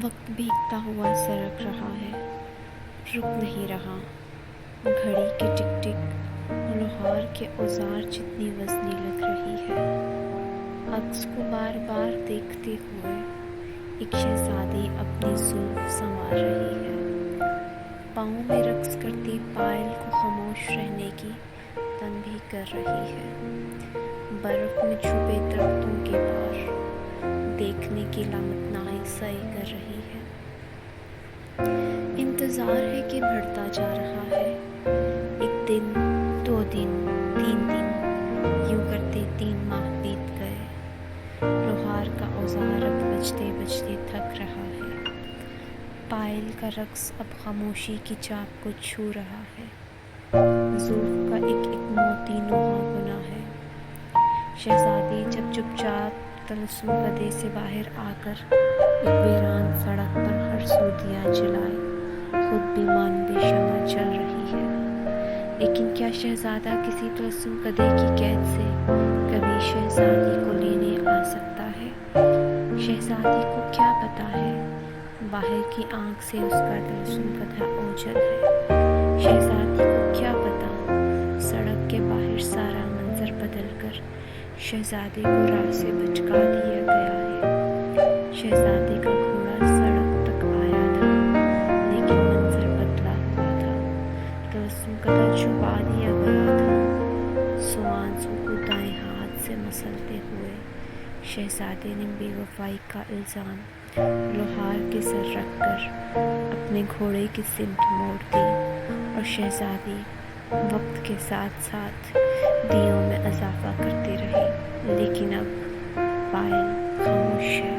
وقت بھیگتا ہوا سرک رہا ہے، رک نہیں رہا۔ گھڑی کی ٹک ٹک لوہار کے اوزار جتنی وزنی لگ رہی ہے۔ عکس کو بار بار دیکھتے ہوئے ایک شہزادی اپنی زلف سنوار رہی ہے، پاؤں میں رقص کرتی پائل کو خاموش رہنے کی تنبیہ کر رہی ہے۔ برف میں چھپے درختوں کے پار دیکھنے کی لامتنائی سعی کر رہی ہے۔ انتظار ہے کہ بڑھتا جا رہا ہے۔ ایک دن، 2 دن، 3 دن، یوں کرتے 3 ماہ بیت گئے۔ لوہار کا اوزار اب بجتے بجتے تھک رہا ہے۔ پائل کا رقص اب خاموشی کی چاپ کو چھو رہا ہے۔ زلف کا ایک ایک موتی نوحہ بنا ہے۔ شہزادی جب چپ چاپ طلسم کدے سے باہر آ کر ایک ویران سڑک پر ہر سو دیا جلائے خود بھی مانندے شمع چل رہی ہے۔ لیکن کیا شہزادہ کسی طلسم کدے کی قید سے کبھی شہزادی کو لینے آ سکتا ہے؟ شہزادی کو کیا پتا ہے باہر کی آنکھ سے اس کا طلسم کدہ اوجھل ہے؟ شہزادی کو کیا پتا سڑک کے باہر سارا منظر بدل کر شہزادے کو راہ سے بھٹکا دیا گیا ہے۔ شہزادے کا گھوڑا سڑک تک آیا تھا لیکن منظر بدلا ہوا تھا۔ طلسم کدہ چھپا دیا گیا تھا۔ سوانسوں کو دائیں ہاتھ سے مسلتے ہوئے شہزادے نے بے وفائی کا الزام لوہار کے سر رکھ کر اپنے گھوڑے کی سمت موڑ دی اور شہزادی وقت کے ساتھ ساتھ دیوں میں اضافہ کرتی رہی، لیکن اب پائل خاموش ہے۔